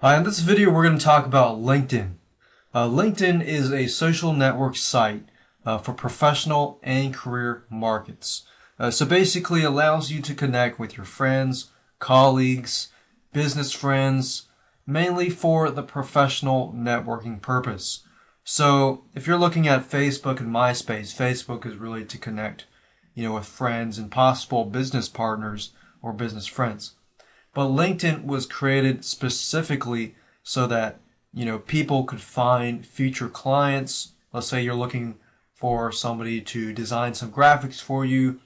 Hi, in this video we're going to talk about LinkedIn. LinkedIn is a social network site for professional and career markets. So basically it allows you to connect with your friends, colleagues, business friends, mainly for the professional networking purpose. So if you're looking at Facebook and MySpace, Facebook is really to connect, with friends and possible business partners or business friends. But LinkedIn was created specifically so that, people could find future clients. Let's say you're looking for somebody to design some graphics for you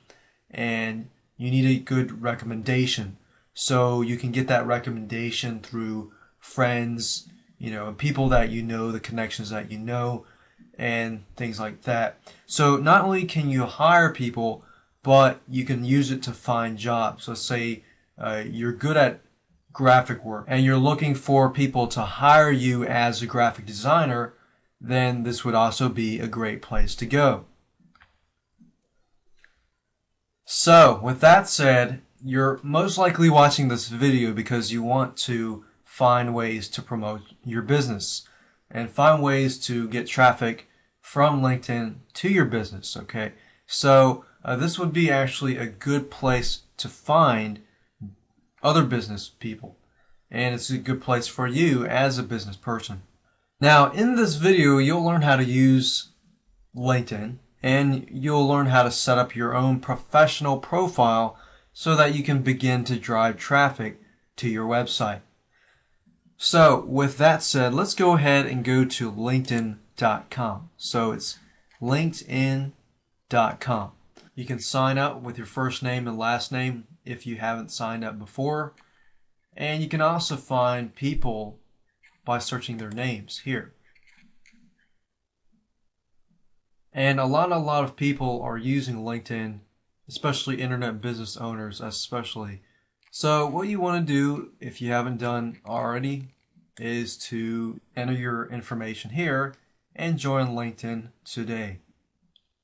and you need a good recommendation. So you can get that recommendation through friends, people that the connections that and things like that. So not only can you hire people, but you can use it to find jobs. Let's say you're good at graphic work and you're looking for people to hire you as a graphic designer, then this would also be a great place to go. So, with that said, you're most likely watching this video because you want to find ways to promote your business and find ways to get traffic from LinkedIn to your business, okay? So, this would be actually a good place to find other business people, and it's a good place for you as a business person. Now, in this video, you'll learn how to use LinkedIn, and you'll learn how to set up your own professional profile so that you can begin to drive traffic to your website. So, with that said, let's go ahead and go to LinkedIn.com. So it's LinkedIn.com. You can sign up with your first name and last name if you haven't signed up before. And you can also find people by searching their names here. And a lot of people are using LinkedIn, especially internet business owners especially. So what you want to do, if you haven't done already, is to enter your information here and join LinkedIn today.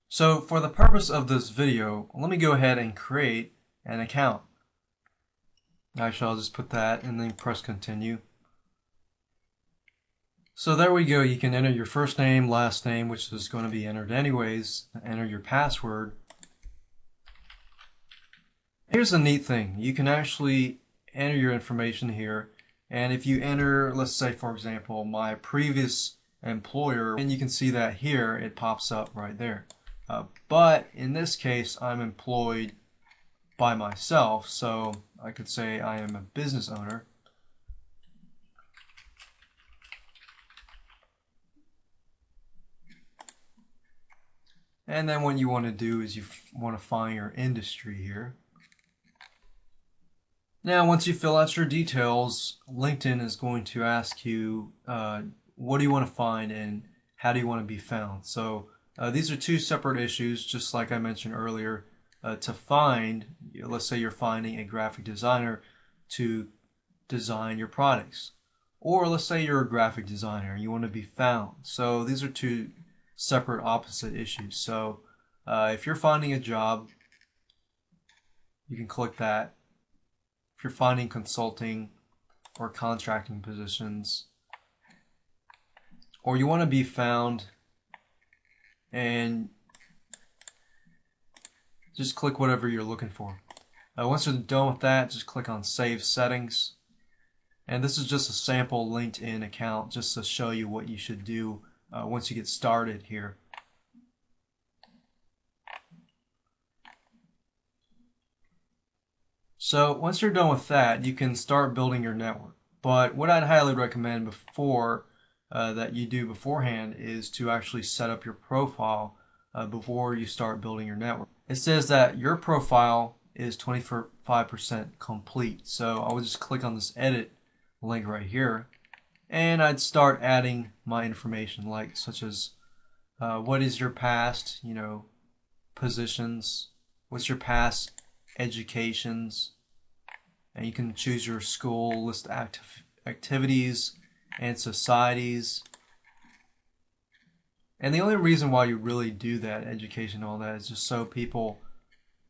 So for the purpose of this video, let me go ahead and create an account. Actually, I'll just put that and then press continue. So there we go. You can enter your first name, last name, which is going to be entered anyways. Enter your password. Here's the neat thing. You can actually enter your information here. And if you enter, let's say, for example, my previous employer, and you can see that here, it pops up right there. But in this case, I'm employed by myself, so I could say I am a business owner. And then what you want to do is you want to find your industry here. Now, once you fill out your details, LinkedIn is going to ask you what do you want to find and how do you want to be found. So these are two separate issues, just like I mentioned earlier. To find, let's say you're finding a graphic designer to design your products. Or let's say you're a graphic designer and you want to be found. So these are two separate opposite issues. So if you're finding a job, you can click that. If you're finding consulting or contracting positions, or you want to be found, and just click whatever you're looking for. Once you're done with that, just click on Save Settings. And this is just a sample LinkedIn account just to show you what you should do once you get started here. So once you're done with that, you can start building your network. But what I'd highly recommend that you do beforehand is to actually set up your profile before you start building your network. It says that your profile is 25% complete. So I would just click on this edit link right here, and I'd start adding my information, such as what is your past, positions, what's your past educations, and you can choose your school, list activities and societies. And the only reason why you really do that, education and all that, is just so people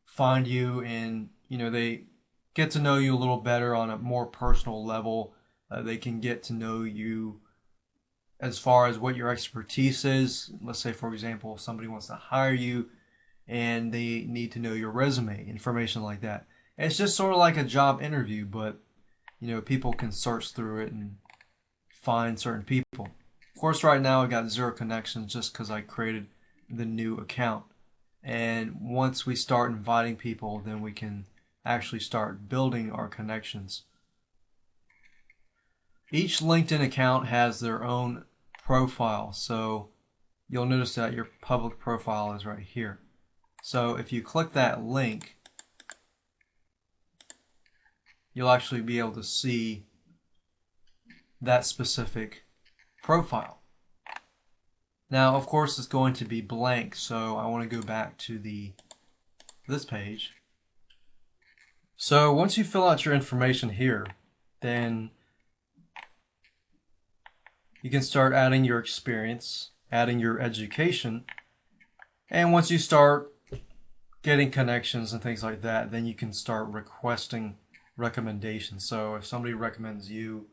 find you and they get to know you a little better on a more personal level, They can get to know you as far as what your expertise is. Let's say, for example, if somebody wants to hire you and they need to know your resume, information like that. It's just sort of like a job interview, but people can search through it and find certain people. Of course, right now I got 0 connections just because I created the new account. And once we start inviting people, then we can actually start building our connections. Each LinkedIn account has their own profile, so you'll notice that your public profile is right here. So if you click that link, you'll actually be able to see that specific profile. Now, of course, it's going to be blank, so I want to go back to this page. So once you fill out your information here, then you can start adding your experience, adding your education, and once you start getting connections and things like that, then you can start requesting recommendations. So if somebody recommends you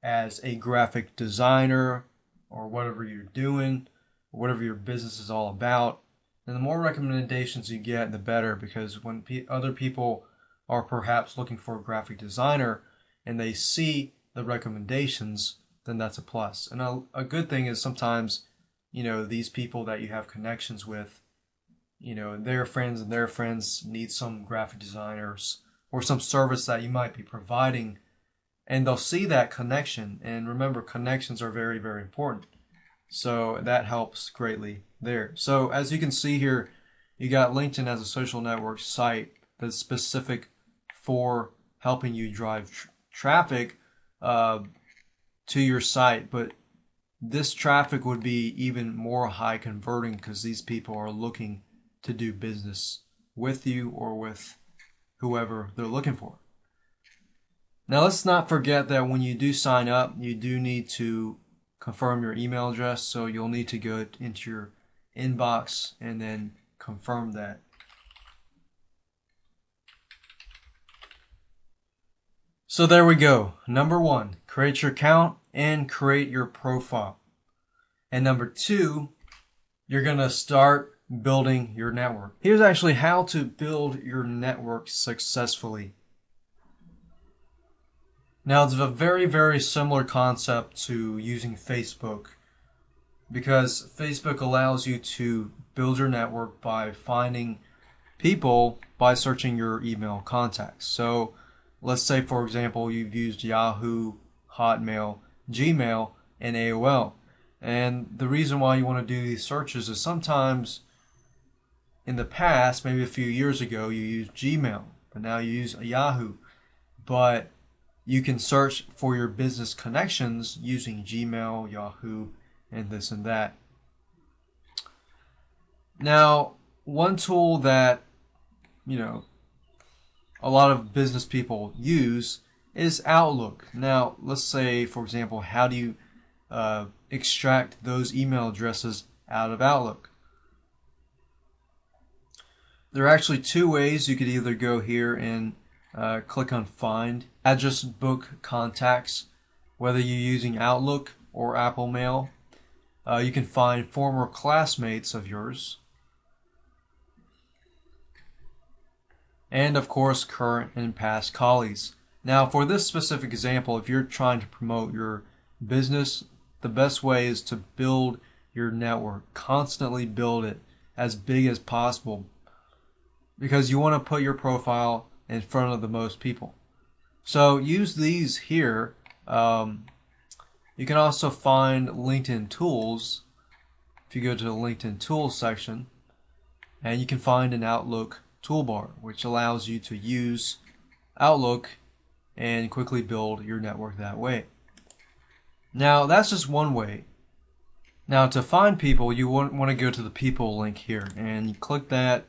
as a graphic designer or whatever you're doing, whatever your business is all about, then the more recommendations you get, the better, because when other people are perhaps looking for a graphic designer and they see the recommendations, then that's a plus. And a good thing is sometimes, these people that you have connections with, their friends and their friends need some graphic designers or some service that you might be providing, and they'll see that connection. And remember, connections are very, very important. So that helps greatly there. So as you can see here, you got LinkedIn as a social network site that's specific for helping you drive traffic to your site. But this traffic would be even more high converting because these people are looking to do business with you or with whoever they're looking for. Now let's not forget that when you do sign up, you do need to confirm your email address, so you'll need to go into your inbox and then confirm that. So there we go. Number 1, create your account and create your profile. And number 2, you're going to start building your network. Here's actually how to build your network successfully. Now, it's a very, very similar concept to using Facebook, because Facebook allows you to build your network by finding people by searching your email contacts. So let's say, for example, you've used Yahoo, Hotmail, Gmail, and AOL. And the reason why you want to do these searches is sometimes in the past, maybe a few years ago, you used Gmail, but now you use Yahoo. But you can search for your business connections using Gmail, Yahoo, and this and that. Now, one tool that, a lot of business people use is Outlook. Now, let's say, for example, how do you extract those email addresses out of Outlook? There are actually 2 ways. You could either go here and click on Find Address Book Contacts, whether you're using Outlook or Apple Mail. You can find former classmates of yours, and of course current and past colleagues. Now for this specific example, if you're trying to promote your business, the best way is to build your network. Constantly build it as big as possible, because you want to put your profile in front of the most people. So use these here. You can also find LinkedIn tools if you go to the LinkedIn tools section, and you can find an Outlook toolbar, which allows you to use Outlook and quickly build your network that way. Now that's just one way. Now to find people, you want to go to the people link here, and you click that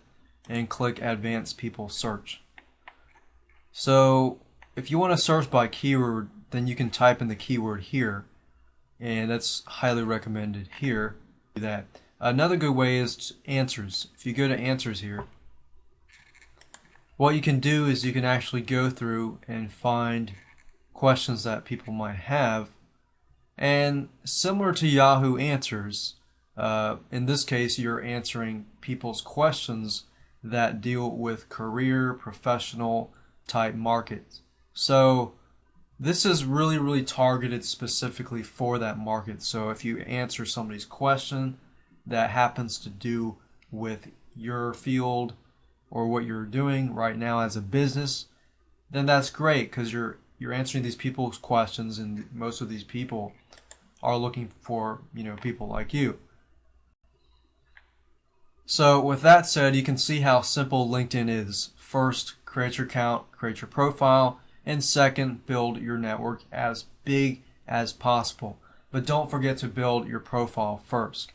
and click Advanced People Search. So if you want to search by keyword, then you can type in the keyword here, and that's highly recommended here. Do that. Another good way is answers. If you go to answers here, what you can do is you can actually go through and find questions that people might have. And similar to Yahoo Answers, in this case, you're answering people's questions that deal with career, professional type markets. So this is really targeted specifically for that market. So if you answer somebody's question that happens to do with your field or what you're doing right now as a business, then that's great because you're answering these people's questions, and most of these people are looking for, people like you. So with that said, you can see how simple LinkedIn is. First, create your account, create your profile, and second, build your network as big as possible. But don't forget to build your profile first.